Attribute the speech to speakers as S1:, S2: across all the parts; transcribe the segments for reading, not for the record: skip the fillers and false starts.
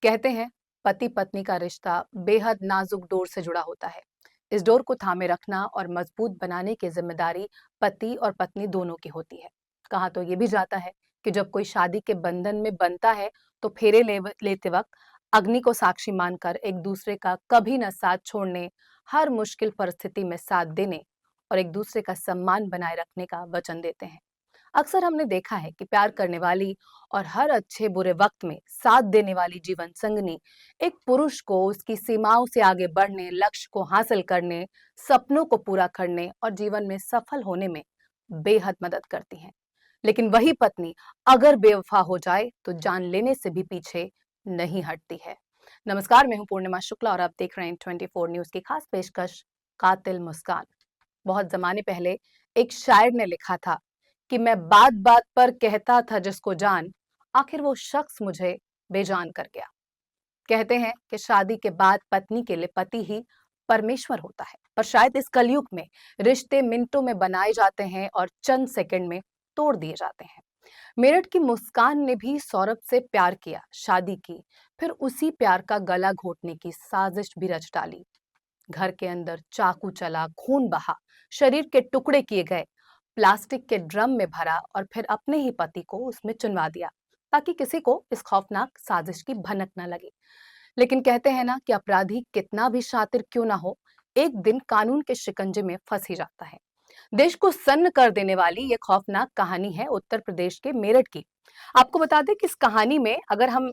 S1: कहते हैं पति पत्नी का रिश्ता बेहद नाजुक डोर से जुड़ा होता है। इस डोर को थामे रखना और मजबूत बनाने की जिम्मेदारी पति और पत्नी दोनों की होती है। कहा तो ये भी जाता है कि जब कोई शादी के बंधन में बनता है तो लेते वक्त अग्नि को साक्षी मानकर एक दूसरे का कभी न साथ छोड़ने, हर मुश्किल परिस्थिति में साथ देने और एक दूसरे का सम्मान बनाए रखने का वचन देते हैं। अक्सर हमने देखा है कि प्यार करने वाली और हर अच्छे बुरे वक्त में साथ देने वाली जीवन संगनी एक पुरुष को उसकी सीमाओं से आगे बढ़ने, लक्ष्य को हासिल करने, सपनों को पूरा करने और जीवन में सफल होने में बेहद मदद करती हैं। लेकिन वही पत्नी अगर बेवफा हो जाए तो जान लेने से भी पीछे नहीं हटती है। नमस्कार, मैं हूं पूर्णिमा शुक्ला और आप देख रहे हैं 24 न्यूज की खास पेशकश कातिल मुस्कान। बहुत जमाने पहले एक शायर ने लिखा था कि मैं बात बात पर कहता था जिसको जान, आखिर वो शख्स मुझे बेजान कर गया। कहते हैं कि शादी के बाद पत्नी के लिए पति ही परमेश्वर होता है, पर शायद इस कलयुग में रिश्ते मिनटों में बनाए जाते हैं और चंद सेकंड में तोड़ दिए जाते हैं। मेरठ की मुस्कान ने भी सौरभ से प्यार किया, शादी की, फिर उसी प्यार का गला घोटने की साजिश भी रच डाली। घर के अंदर चाकू चला, खून बहा, शरीर के टुकड़े किए गए, प्लास्टिक के ड्रम में भरा और फिर अपने ही पति को उसमें चुनवा दिया ताकि किसी को इस खौफनाक साजिश की भनक न लगे। लेकिन कहते हैं ना कि अपराधी कितना भी शातिर क्यों ना हो, एक दिन कानून के शिकंजे में फंस ही जाता है। देश को सन्न कर देने वाली ये खौफनाक कहानी है उत्तर प्रदेश के मेरठ की। आपको बता दें कि इस कहानी में अगर हम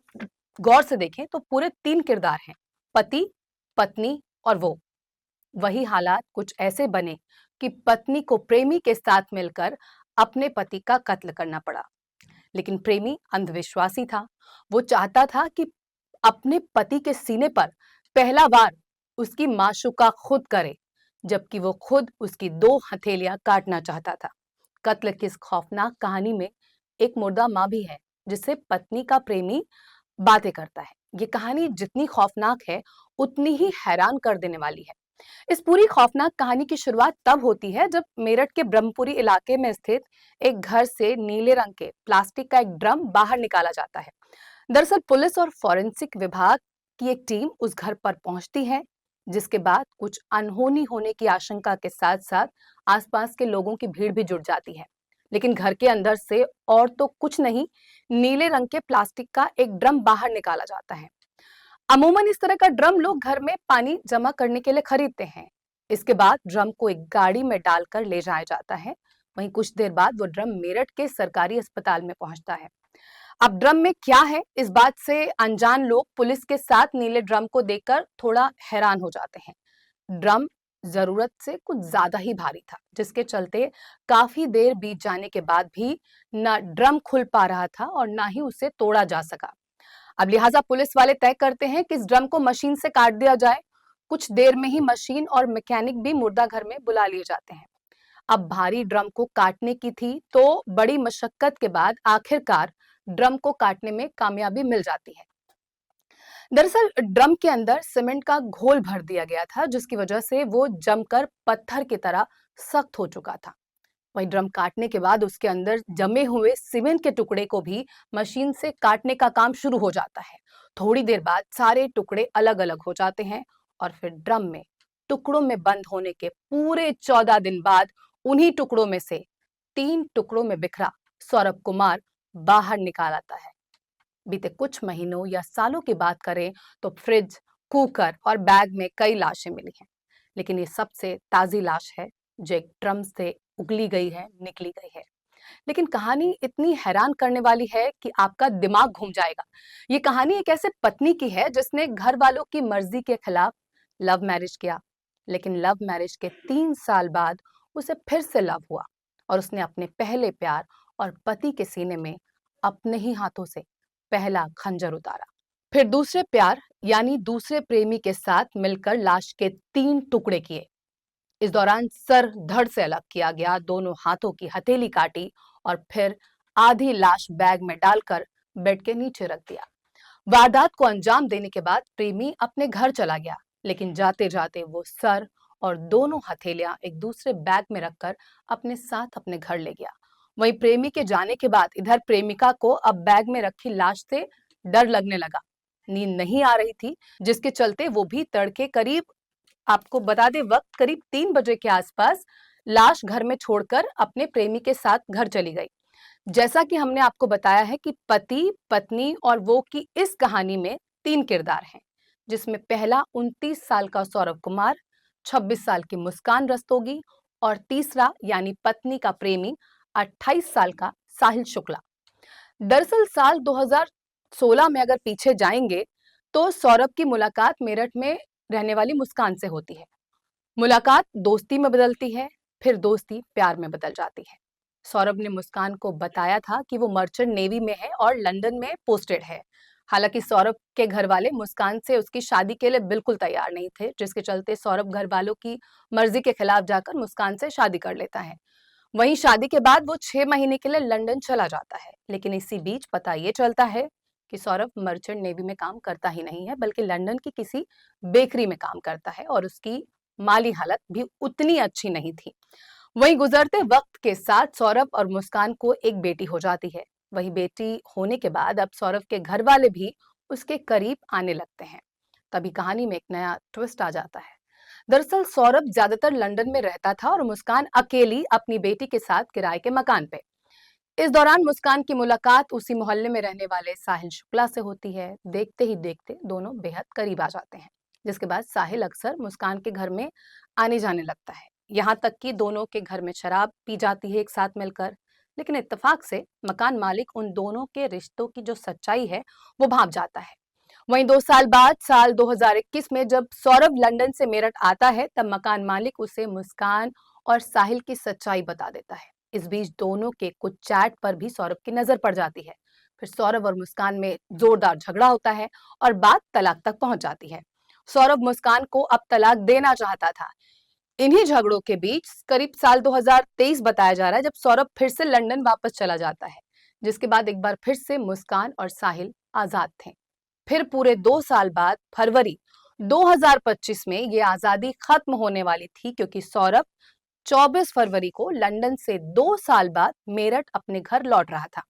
S1: गौर से देखें तो पूरे 3 किरदार हैं, पति, पत्नी और वो। वही हालात कुछ ऐसे बने कि पत्नी को प्रेमी के साथ मिलकर अपने पति का कत्ल करना पड़ा। लेकिन प्रेमी अंधविश्वासी था। वो चाहता था कि अपने पति के सीने पर पहला वार उसकी माशूका खुद करे, जबकि वो खुद उसकी 2 हथेलियां काटना चाहता था। कत्ल की इस खौफनाक कहानी में एक मुर्दा मां भी है, जिससे पत्नी का प्रेमी बातें करता है। ये कहानी जितनी खौफनाक है, उतनी ही हैरान कर देने वाली है। इस पूरी खौफनाक कहानी की शुरुआत तब होती है जब मेरठ के ब्रह्मपुरी इलाके में स्थित एक घर से नीले रंग के प्लास्टिक का एक ड्रम बाहर निकाला जाता है। दरअसल पुलिस और फॉरेंसिक विभाग की एक टीम उस घर पर पहुंचती है, जिसके बाद कुछ अनहोनी होने की आशंका के साथ साथ आसपास के लोगों की भीड़ भी जुट जाती है। लेकिन घर के अंदर से और तो कुछ नहीं, नीले रंग के प्लास्टिक का एक ड्रम बाहर निकाला जाता है। अमूमन इस तरह का ड्रम लोग घर में पानी जमा करने के लिए खरीदते हैं। इसके बाद ड्रम को एक गाड़ी में डालकर ले जाया जाता है। वहीं कुछ देर बाद वो ड्रम मेरठ के सरकारी अस्पताल में पहुंचता है। अब ड्रम में क्या है, इस बात से अनजान लोग पुलिस के साथ नीले ड्रम को देखकर थोड़ा हैरान हो जाते हैं। ड्रम जरूरत से कुछ ज्यादा ही भारी था, जिसके चलते काफी देर बीत जाने के बाद भी न ड्रम खुल पा रहा था और ना ही उसे तोड़ा जा सका। अब लिहाजा पुलिस वाले तय करते हैं कि इस ड्रम को मशीन से काट दिया जाए। कुछ देर में ही मशीन और मैकेनिक भी मुर्दा घर में बुला लिए जाते हैं। अब भारी ड्रम को काटने की थी तो बड़ी मशक्कत के बाद आखिरकार ड्रम को काटने में कामयाबी मिल जाती है। दरअसल ड्रम के अंदर सीमेंट का घोल भर दिया गया था, जिसकी वजह से वो जमकर पत्थर की तरह सख्त हो चुका था। वही ड्रम काटने के बाद उसके अंदर जमे हुए सीमेंट के टुकड़े को भी मशीन से काटने का काम शुरू हो जाता है। थोड़ी देर बाद सारे टुकड़े अलग अलग हो जाते हैं और फिर ड्रम में टुकड़ों में बंद होने के पूरे 14 दिन बाद उन्हीं टुकड़ों में से 3 टुकड़ों में बिखरा सौरभ कुमार बाहर निकाल आता है। बीते कुछ महीनों या सालों की बात करें तो फ्रिज, कुकर और बैग में कई लाशें मिली हैं, लेकिन ये सबसे ताजी लाश है जो एक ड्रम से उगली गई है, निकली गई है। लेकिन कहानी इतनी हैरान करने वाली है कि आपका दिमाग घूम जाएगा। ये कहानी एक ऐसे पत्नी की है जिसने घर वालों की मर्जी के खिलाफ लव मैरिज किया, लेकिन लव मैरिज के 3 साल बाद उसे फिर से लव हुआ और उसने अपने पहले प्यार और पति के सीने में अपने ही हाथों से पहला खंजर उतारा। फिर दूसरे प्यार यानी दूसरे प्रेमी के साथ मिलकर लाश के 3 टुकड़े किए। इस दौरान सर धड़ से अलग किया गया, दोनों हाथों की हथेली काटी और फिर आधी लाश बैग में डालकर बेड के नीचे रख दिया। वारदात को अंजाम देने के बाद प्रेमी अपने घर चला गया, लेकिन जाते जाते वो सर और दोनों हथेलियां एक दूसरे बैग में रखकर अपने साथ अपने घर ले गया। वहीं प्रेमी के जाने के बाद इधर प्रेमिका को अब बैग में रखी लाश से डर लगने लगा। नींद नहीं आ रही थी, जिसके चलते वो भी तड़के करीब, आपको बता दें वक्त करीब 3 बजे के आसपास, लाश घर में छोड़कर अपने प्रेमी के साथ घर चली गई। जैसा कि हमने आपको बताया है कि पति, पत्नी और वो की इस कहानी में 3 किरदार हैं, जिसमें पहला 29 साल का सौरभ कुमार, 26 साल की मुस्कान रस्तोगी और तीसरा यानी पत्नी का प्रेमी 28 साल का साहिल शुक्ला। दरअसल साल 2016 में अगर पीछे जाएंगे तो सौरभ की मुलाकात मेरठ में रहने वाली मुस्कान से होती है। मुलाकात दोस्ती में बदलती है, फिर दोस्ती प्यार में बदल जाती है। सौरभ ने मुस्कान को बताया था कि वो मर्चेंट नेवी में है और लंदन में पोस्टेड है। हालांकि सौरभ के घर वाले मुस्कान से उसकी शादी के लिए बिल्कुल तैयार नहीं थे, जिसके चलते सौरभ घर वालों की मर्जी के खिलाफ जाकर मुस्कान से शादी कर लेता है। वहीं शादी के बाद वो 6 महीने के लिए लंदन चला जाता है, लेकिन इसी बीच पता ये चलता है कि सौरभ मर्चेंट नेवी में काम करता ही नहीं है, बल्कि लंदन की किसी बेकरी में काम करता है और उसकी माली हालत भी उतनी अच्छी नहीं थी। वहीं गुजरते वक्त के साथ सौरभ और मुस्कान को एक बेटी हो जाती है। वही बेटी होने के बाद अब सौरभ के घर वाले भी उसके करीब आने लगते हैं। तभी कहानी में एक नया ट्विस्ट आ जाता है। दरअसल सौरभ ज्यादातर लंदन में रहता था और मुस्कान अकेली अपनी बेटी के साथ किराए के मकान पे। इस दौरान मुस्कान की मुलाकात उसी मोहल्ले में रहने वाले साहिल शुक्ला से होती है। देखते ही देखते दोनों बेहद करीब आ जाते हैं, जिसके बाद साहिल अक्सर मुस्कान के घर में आने जाने लगता है। यहाँ तक कि दोनों के घर में शराब पी जाती है एक साथ मिलकर। लेकिन इत्तेफाक से मकान मालिक उन दोनों के रिश्तों की जो सच्चाई है वो भांप जाता है। वहीं 2 साल बाद साल 2021 में जब सौरभ लंदन से मेरठ आता है, तब मकान मालिक उसे मुस्कान और साहिल की सच्चाई बता देता है। इस बीच दोनों के कुछ चैट पर भी सौरभ की नजर पड़ जाती है। फिर सौरभ और मुस्कान में जोरदार झगड़ा होता है और बात तलाक तक पहुंच जाती है। सौरभ मुस्कान को अब तलाक देना चाहता था। इन्हीं झगड़ों के बीच करीब साल 2023 बताया जा रहा है, जब सौरभ फिर से लंदन वापस चला जाता है, जिसके बाद एक बार फिर से मुस्कान और साहिल आजाद थे। फिर पूरे 2 साल बाद फरवरी 2025 में ये आजादी खत्म होने वाली थी, क्योंकि सौरभ 24 फरवरी को लंदन से 2 साल बाद मेरठ अपने घर लौट रहा था।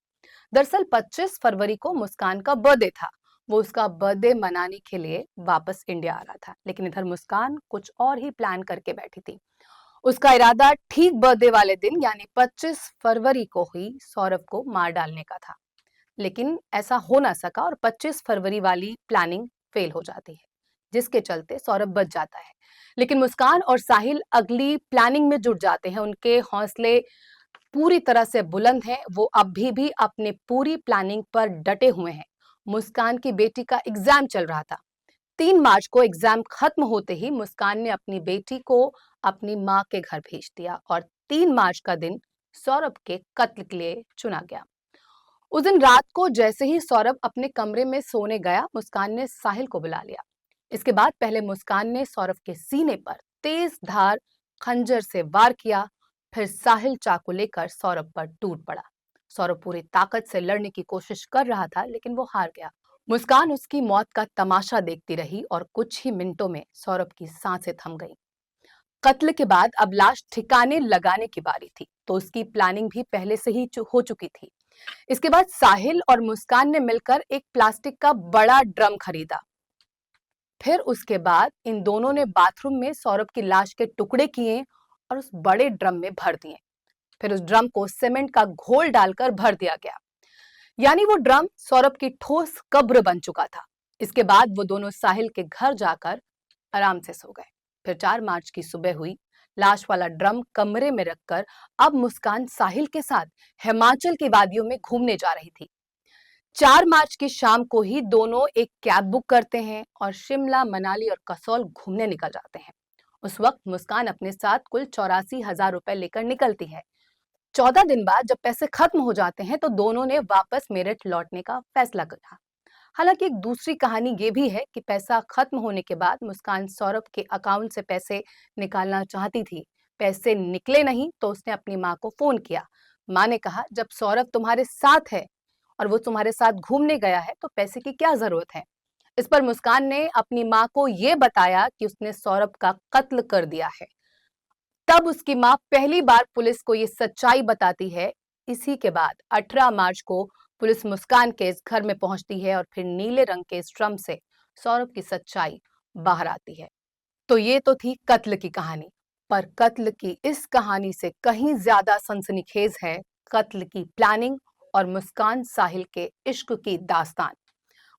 S1: दरअसल 25 फरवरी को मुस्कान का बर्थडे था। वो उसका बर्थडे मनाने के लिए वापस इंडिया आ रहा था, लेकिन इधर मुस्कान कुछ और ही प्लान करके बैठी थी। उसका इरादा ठीक बर्थडे वाले दिन यानी 25 फरवरी को ही सौरभ को मार डालने का था। लेकिन ऐसा हो ना सका और 25 फरवरी वाली प्लानिंग फेल हो जाती है, जिसके चलते सौरभ बच जाता है। लेकिन मुस्कान और साहिल अगली प्लानिंग में जुट जाते हैं। उनके हौसले पूरी तरह से बुलंद हैं। वो अभी भी अपने पूरी प्लानिंग पर डटे हुए हैं। मुस्कान की बेटी का एग्जाम चल रहा था। 3 मार्च को एग्जाम खत्म होते ही मुस्कान ने अपनी बेटी को अपनी माँ के घर भेज दिया और 3 मार्च का दिन सौरभ के कत्ल के लिए चुना गया। उस दिन रात को जैसे ही सौरभ अपने कमरे में सोने गया, मुस्कान ने साहिल को बुला लिया। इसके बाद पहले मुस्कान ने सौरभ के सीने पर तेज धार खंजर से वार किया, फिर साहिल चाकू लेकर सौरभ पर टूट पड़ा। सौरभ पूरी ताकत से लड़ने की कोशिश कर रहा था, लेकिन वो हार गया। मुस्कान उसकी मौत का तमाशा देखती रही और कुछ ही मिनटों में सौरभ की सांसें थम गईं। कत्ल के बाद अब लाश ठिकाने लगाने की बारी थी, तो उसकी प्लानिंग भी पहले से ही हो चुकी थी। इसके बाद साहिल और मुस्कान ने मिलकर एक प्लास्टिक का बड़ा ड्रम खरीदा। फिर उसके बाद इन दोनों ने बाथरूम में सौरभ की लाश के टुकड़े किए और उस बड़े ड्रम में भर दिए। फिर उस ड्रम को सीमेंट का घोल डालकर भर दिया गया, यानी वो ड्रम सौरभ की ठोस कब्र बन चुका था। इसके बाद वो दोनों साहिल के घर जाकर आराम से सो गए। फिर 4 मार्च की सुबह हुई। लाश वाला ड्रम कमरे में रखकर अब मुस्कान साहिल के साथ हिमाचल की वादियों में घूमने जा रही थी। 4 मार्च की शाम को ही दोनों एक कैब बुक करते हैं और शिमला, मनाली और कसौल घूमने निकल जाते हैं। उस वक्त मुस्कान अपने साथ कुल 84,000 रुपए लेकर निकलती है। 14 दिन बाद जब पैसे खत्म हो जाते हैं तो दोनों ने वापस मेरठ लौटने का फैसला किया। हालांकि एक दूसरी कहानी ये भी है कि पैसा खत्म होने के बाद मुस्कान सौरभ के अकाउंट से पैसे निकालना चाहती थी। पैसे निकले नहीं तो उसने अपनी माँ को फोन किया। माँ ने कहा, जब सौरभ तुम्हारे साथ है और वो तुम्हारे साथ घूमने गया है तो पैसे की क्या जरूरत है। इस पर मुस्कान ने अपनी माँ को ये बताया कि उसने सौरभ का कत्ल कर दिया है। तब उसकी माँ पहली बार पुलिस को ये सच्चाई बताती है। इसी के बाद 18 मार्च को पुलिस मुस्कान के इस घर में पहुंचती है और फिर नीले रंग के इस ड्रम से सौरभ की सच्चाई बाहर आती है। तो ये तो थी कत्ल की कहानी, पर कत्ल की इस कहानी से कहीं ज्यादा सनसनीखेज है कत्ल की प्लानिंग और मुस्कान साहिल के इश्क की दास्तान।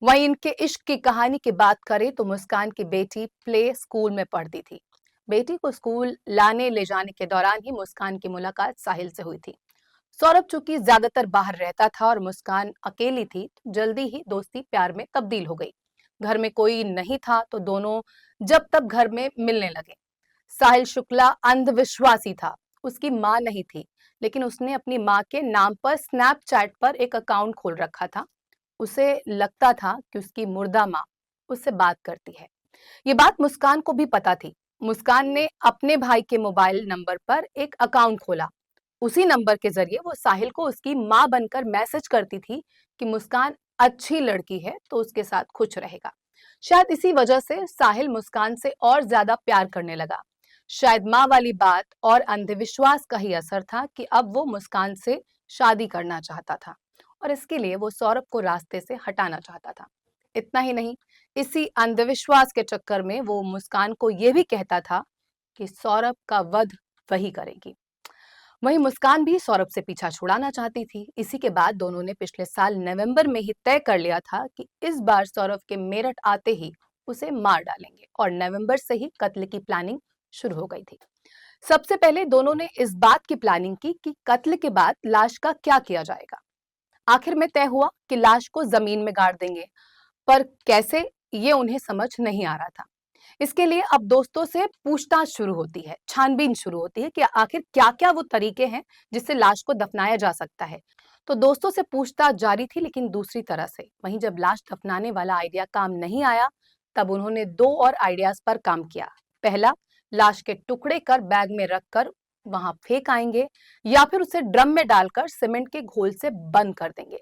S1: वहीं इनके इश्क की कहानी की बात करें तो मुस्कान की बेटी प्ले स्कूल में पढ़ती थी। बेटी को स्कूल लाने ले जाने के दौरान ही मुस्कान की मुलाकात साहिल से हुई थी। सौरभ चूंकि ज्यादातर बाहर रहता था और मुस्कान अकेली थी, तो जल्दी ही दोस्ती प्यार में तब्दील हो गई। घर में कोई नहीं था तो दोनों जब तब घर में मिलने लगे। साहिल शुक्ला अंधविश्वासी था। उसकी मां नहीं थी, लेकिन उसने अपनी मां के नाम पर स्नैपचैट पर एक अकाउंट खोल रखा था। उसे लगता था कि उसकी मुर्दा मां उससे बात करती है। ये बात मुस्कान को भी पता थी। मुस्कान ने अपने भाई के मोबाइल नंबर पर एक अकाउंट खोला। उसी नंबर के जरिए वो साहिल को उसकी मां बनकर मैसेज करती थी कि मुस्कान अच्छी लड़की है तो उसके साथ खुश रहेगा। शायद इसी वजह से साहिल मुस्कान से और ज्यादा प्यार करने लगा। शायद मां वाली बात और अंधविश्वास का ही असर था कि अब वो मुस्कान से शादी करना चाहता था और इसके लिए वो सौरभ को रास्ते से हटाना चाहता था। इतना ही नहीं, इसी अंधविश्वास के चक्कर में वो मुस्कान को ये भी कहता था कि सौरभ का वध वही करेगी। वहीं मुस्कान भी सौरभ से पीछा छुड़ाना चाहती थी। इसी के बाद दोनों ने पिछले साल नवंबर में ही तय कर लिया था कि इस बार सौरभ के मेरठ आते ही उसे मार डालेंगे और नवंबर से ही कत्ल की प्लानिंग शुरू हो गई थी। सबसे पहले दोनों ने इस बात की प्लानिंग की कि कत्ल के बाद लाश का क्या किया जाएगा। आखिर में तय हुआ कि लाश को जमीन में गाड़ देंगे, पर कैसे, ये उन्हें समझ नहीं आ रहा था। इसके लिए अब दोस्तों से पूछताछ शुरू होती है, छानबीन शुरू होती है कि आखिर क्या-क्या वो तरीके हैं जिससे लाश को दफनाया जा सकता है। तो दोस्तों से पूछताछ जारी थी, लेकिन दूसरी तरह से। वहीं जब लाश दफनाने वाला आइडिया काम नहीं आया, तब उन्होंने दो और आइडियाज पर काम किया। पहला, लाश के टुकड़े कर बैग में रखकर वहां फेंक आएंगे या फिर उसे ड्रम में डालकर सीमेंट के घोल से बंद कर देंगे।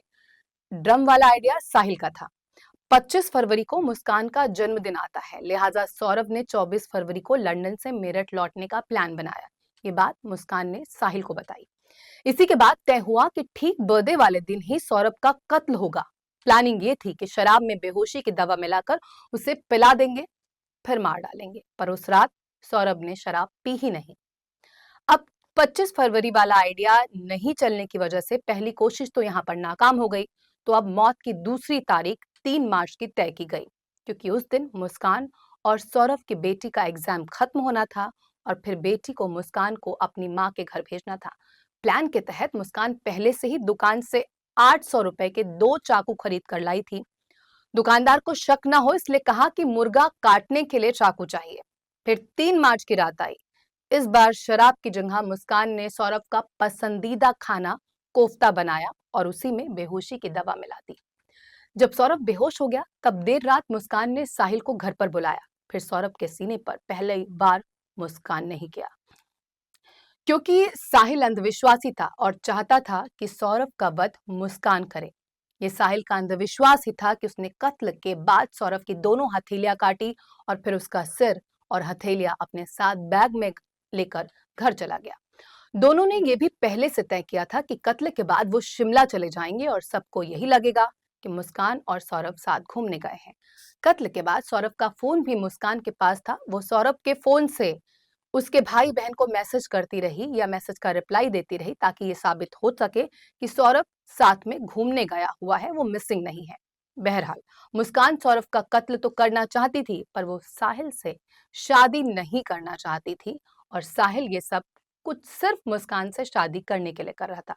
S1: ड्रम वाला आइडिया साहिल का था। 25 फरवरी को मुस्कान का जन्मदिन आता है, लिहाजा सौरभ ने 24 फरवरी को लंदन से मेरठ लौटने का प्लान बनाया। ये बात मुस्कान ने साहिल को बताई। इसी के बाद तय हुआ कि ठीक बर्थडे वाले दिन ही सौरभ का कत्ल होगा। प्लानिंग ये थी कि शराब में बेहोशी की दवा मिलाकर उसे पिला देंगे, फिर मार डालेंगे। पर उस रात सौरभ ने शराब पी ही नहीं। अब 25 फरवरी वाला आइडिया नहीं चलने की वजह से पहली कोशिश तो यहाँ पर नाकाम हो गई। तो अब मौत की दूसरी तारीख 3 मार्च की तय की गई, क्योंकि उस दिन मुस्कान और सौरभ की बेटी का एग्जाम खत्म होना था और फिर बेटी को मुस्कान को अपनी मां के घर भेजना था। प्लान के तहत मुस्कान पहले से ही दुकान से 800 रुपए के 2 चाकू खरीद कर लाई थी। दुकानदार को शक न हो इसलिए कहा कि मुर्गा काटने के लिए चाकू चाहिए। फिर 3 मार्च की रात आई। इस बार शराब की जगह मुस्कान ने सौरभ का पसंदीदा खाना कोफ्ता बनाया और उसी में बेहोशी की दवा मिला दी। जब सौरभ बेहोश हो गया, तब देर रात मुस्कान ने साहिल को घर पर बुलाया। फिर सौरभ के सीने पर पहली बार मुस्कान नहीं किया, क्योंकि साहिल अंधविश्वासी था और चाहता था कि सौरभ का वध मुस्कान करे। ये साहिल का अंधविश्वास ही था कि उसने कत्ल के बाद सौरभ की दोनों हथेलियां काटी और फिर उसका सिर और हथेलियां अपने साथ बैग में लेकर घर चला गया। दोनों ने ये भी पहले से तय किया था कि कत्ल के बाद वो शिमला चले जाएंगे और सबको यही लगेगा कि मुस्कान और सौरभ साथ घूमने गए हैं। कत्ल के बाद सौरभ का फोन भी मुस्कान के पास था। वो सौरभ के फोन से उसके भाई बहन को मैसेज करती रही या मैसेज का रिप्लाई देती रही, ताकि ये साबित हो सके कि सौरभ साथ में घूमने गया हुआ है, वो मिसिंग नहीं है। बहरहाल मुस्कान सौरभ का कत्ल तो करना चाहती थी, पर वो साहिल से शादी नहीं करना चाहती थी और साहिल ये सब कुछ सिर्फ मुस्कान से शादी करने के लिए कर रहा था।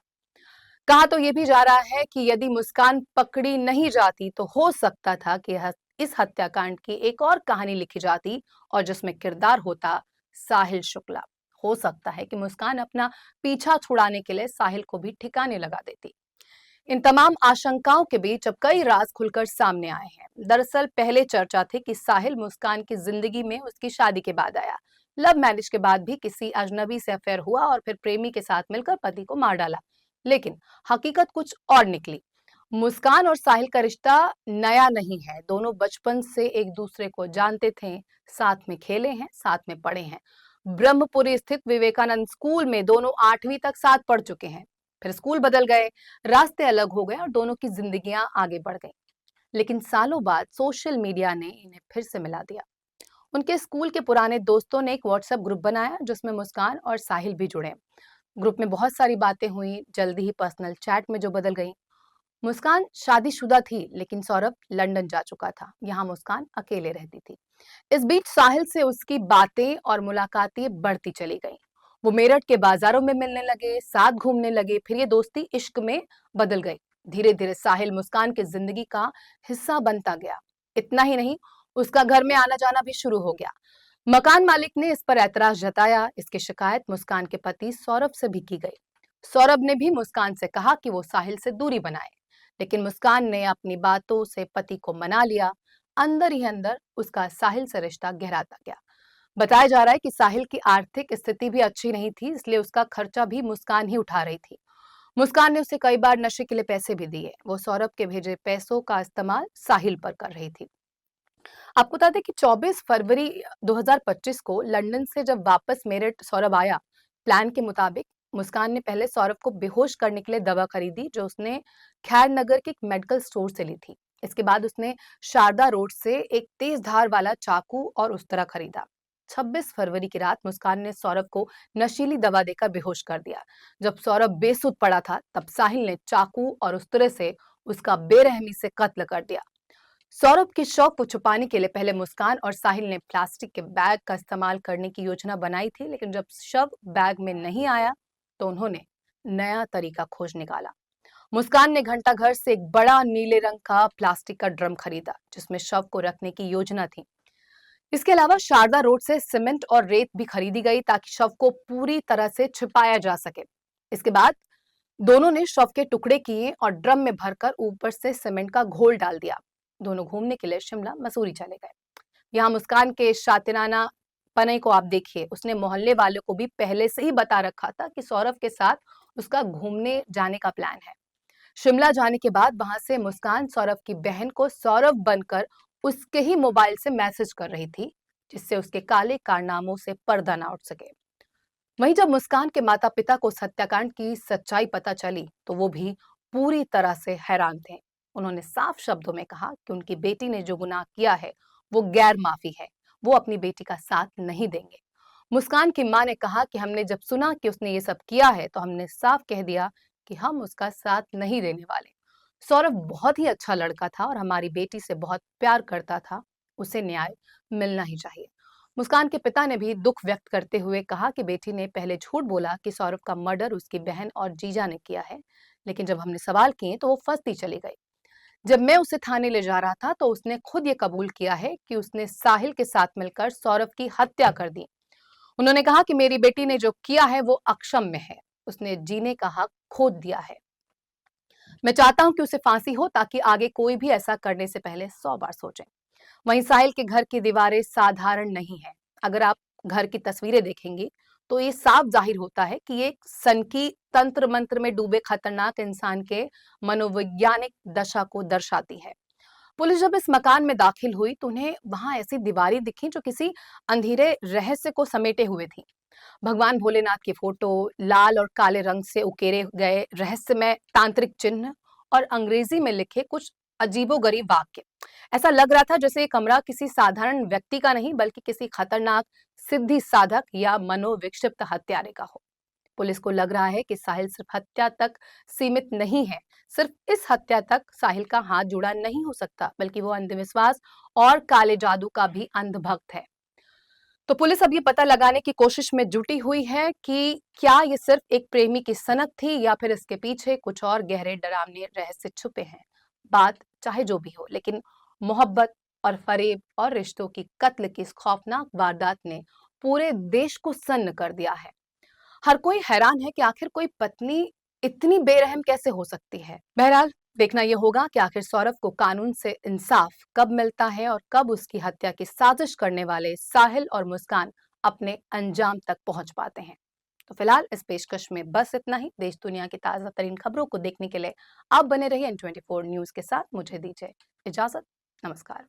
S1: कहा तो ये भी जा रहा है कि यदि मुस्कान पकड़ी नहीं जाती तो हो सकता था कि इस हत्याकांड की एक और कहानी लिखी जाती और जिसमें किरदार होता साहिल शुक्ला। हो सकता है कि मुस्कान अपना पीछा छुड़ाने के लिए साहिल को भी ठिकाने लगा देती। इन तमाम आशंकाओं के बीच अब कई राज खुलकर सामने आए हैं। दरअसल पहले चर्चा थी कि साहिल मुस्कान की जिंदगी में उसकी शादी के बाद आया। लव मैरिज के बाद भी किसी अजनबी से अफेयर हुआ और फिर प्रेमी के साथ मिलकर पति को मार डाला। लेकिन हकीकत कुछ और निकली। मुस्कान और साहिल का रिश्ता नया नहीं है। दोनों बचपन से एक दूसरे को जानते थे, साथ में खेले हैं, साथ में पढ़े हैं। ब्रह्मपुरी स्थित विवेकानंद स्कूल में दोनों 8वीं तक साथ पढ़ चुके हैं। फिर स्कूल बदल गए, रास्ते अलग हो गए और दोनों की जिंदगियां आगे बढ़ गईं। लेकिन सालों बाद सोशल मीडिया ने इन्हें फिर से मिला दिया। उनके स्कूल के पुराने दोस्तों ने एक व्हाट्सएप ग्रुप बनाया जिसमें मुस्कान और साहिल भी जुड़े। ग्रुप में बहुत सारी बातें हुई, जल्दी ही पर्सनल चैट में जो बदल गई। मुस्कान शादीशुदा थी लेकिन सौरभ लंदन जा चुका था। यहाँ मुस्कान अकेले रहती थी। इस बीच साहिल से उसकी बातें और मुलाकातें बढ़ती चली गईं। वो मेरठ के बाजारों में मिलने लगे, साथ घूमने लगे, फिर ये दोस्ती इश्क में बदल गई। धीरे धीरे साहिल मुस्कान की जिंदगी का हिस्सा बनता गया। इतना ही नहीं, उसका घर में आना जाना भी शुरू हो गया। मकान मालिक ने इस पर ऐतराज जताया। इसकी शिकायत मुस्कान के पति सौरभ से भी की गई। सौरभ ने भी मुस्कान से कहा कि वो साहिल से दूरी बनाए, लेकिन मुस्कान ने अपनी बातों से पति को मना लिया। अंदर ही अंदर उसका साहिल से रिश्ता गहराता गया। बताया जा रहा है कि साहिल की आर्थिक स्थिति भी अच्छी नहीं थी, इसलिए उसका खर्चा भी मुस्कान ही उठा रही थी। मुस्कान ने उसे कई बार नशे के लिए पैसे भी दिए। वो सौरभ के भेजे पैसों का इस्तेमाल साहिल पर कर रही थी। आपको बता दें कि 24 फरवरी 2025 को लंदन से जब वापस मेरठ सौरभ आया, प्लान के मुताबिक मुस्कान ने पहले सौरभ को बेहोश करने के लिए दवा खरीदी जो उसने खैर नगर के एक मेडिकल स्टोर से ली थी। इसके बाद उसने शारदा रोड से एक तेज धार वाला चाकू और उस्तरा खरीदा। 26 फरवरी की रात मुस्कान ने सौरभ को नशीली दवा देकर बेहोश कर दिया। जब सौरभ बेसुध पड़ा था तब साहिल ने चाकू और उस्तरे से उसका बेरहमी से कत्ल कर दिया। सौरभ के शौक को छुपाने के लिए पहले मुस्कान और साहिल ने प्लास्टिक के बैग का इस्तेमाल करने की योजना बनाई थी, लेकिन जब शव बैग में नहीं आया तो उन्होंने नया तरीका खोज निकाला। मुस्कान ने घंटा घर से एक बड़ा नीले रंग का प्लास्टिक का ड्रम खरीदा जिसमें शव को रखने की योजना थी। इसके अलावा शारदा रोड से सीमेंट और रेत भी खरीदी गई ताकि शव को पूरी तरह से छिपाया जा सके। इसके बाद दोनों ने शव के टुकड़े किए और ड्रम में भरकर ऊपर से सीमेंट का घोल डाल दिया। दोनों घूमने के लिए शिमला मसूरी चले गए। यहाँ मुस्कान के शातिराना पने को आप देखिए। उसने मोहल्ले वालों को भी पहले से ही बता रखा था कि सौरभ के साथ उसका घूमने जाने का प्लान है। शिमला जाने के बाद वहां से मुस्कान सौरभ की बहन को सौरभ बनकर उसके ही मोबाइल से मैसेज कर रही थी, जिससे उसके काले कारनामों से पर्दा ना उठ सके। वहीं जब मुस्कान के माता पिता को इस हत्याकांड की सच्चाई पता चली तो वो भी पूरी तरह से हैरान थे। उन्होंने साफ शब्दों में कहा कि उनकी बेटी ने जो गुनाह किया है वो गैर माफी है। वो अपनी बेटी का साथ नहीं देंगे। मुस्कान की मां ने कहा कि हमने जब सुना कि उसने ये सब किया है तो हमने साफ कह दिया कि हम उसका साथ नहीं देने वाले। सौरभ बहुत ही अच्छा लड़का था और हमारी बेटी से बहुत प्यार करता था। उसे न्याय मिलना ही चाहिए। मुस्कान के पिता ने भी दुख व्यक्त करते हुए कहा कि बेटी ने पहले झूठ बोला कि सौरभ का मर्डर उसकी बहन और जीजा ने किया है, लेकिन जब हमने सवाल किए तो वो फंसती चली गई। जब मैं उसे थाने ले जा रहा था तो उसने खुद ये कबूल किया है कि उसने साहिल के साथ मिलकर सौरभ की हत्या कर दी। उन्होंने कहा कि मेरी बेटी ने जो किया है वो अक्षम्य है। उसने जीने का हक खो दिया है। मैं चाहता हूं कि उसे फांसी हो ताकि आगे कोई भी ऐसा करने से पहले 100 बार सोचे। वहीं साहिल के घर की दीवारें साधारण नहीं है। अगर आप घर की तस्वीरें देखेंगे तो ये साफ जाहिर होता है कि ये सनकी तंत्र मंत्र में डूबे खतरनाक इंसान के मनोवैज्ञानिक दशा को दर्शाती है। पुलिस जब इस मकान में दाखिल हुई तो उन्हें वहां ऐसी दीवारें दिखी जो किसी अंधेरे रहस्य को समेटे हुए थी। भगवान भोलेनाथ की फोटो, लाल और काले रंग से उकेरे गए रहस्यमय तांत्रिक चिन्ह और अंग्रेजी में लिखे कुछ अजीबोगरीब वाक्य। ऐसा लग रहा था जैसे ये कमरा किसी साधारण व्यक्ति का नहीं बल्कि किसी खतरनाक सिद्धि साधक या मनोविक्षिप्त हत्यारे का हो। पुलिस को लग रहा है कि साहिल सिर्फ हत्या तक सीमित नहीं है। सिर्फ इस हत्या तक साहिल का हाथ जुड़ा नहीं हो सकता, बल्कि वो अंधविश्वास और काले जादू का भी अंधभक्त है। तो पुलिस अब ये पता लगाने की कोशिश में जुटी हुई है कि क्या ये सिर्फ एक प्रेमी की सनक थी या फिर इसके पीछे कुछ और गहरे डरावने रहस्य छुपे हैं। बात चाहे जो भी हो, लेकिन मोहब्बत और फरेब और रिश्तों की कत्ल की इस खौफनाक वारदात ने पूरे देश को सन्न कर दिया है। हर कोई हैरान है कि आखिर कोई पत्नी इतनी बेरहम कैसे हो सकती है। बहरहाल देखना यह होगा कि आखिर सौरभ को कानून से इंसाफ कब मिलता है और कब उसकी हत्या की साजिश करने वाले साहिल और मुस्कान अपने अंजाम तक पहुंच पाते हैं। तो फिलहाल इस पेशकश में बस इतना ही। देश दुनिया की ताजा तरीन खबरों को देखने के लिए आप बने रहिए N24 न्यूज के साथ। मुझे दीजिए इजाजत। नमस्कार।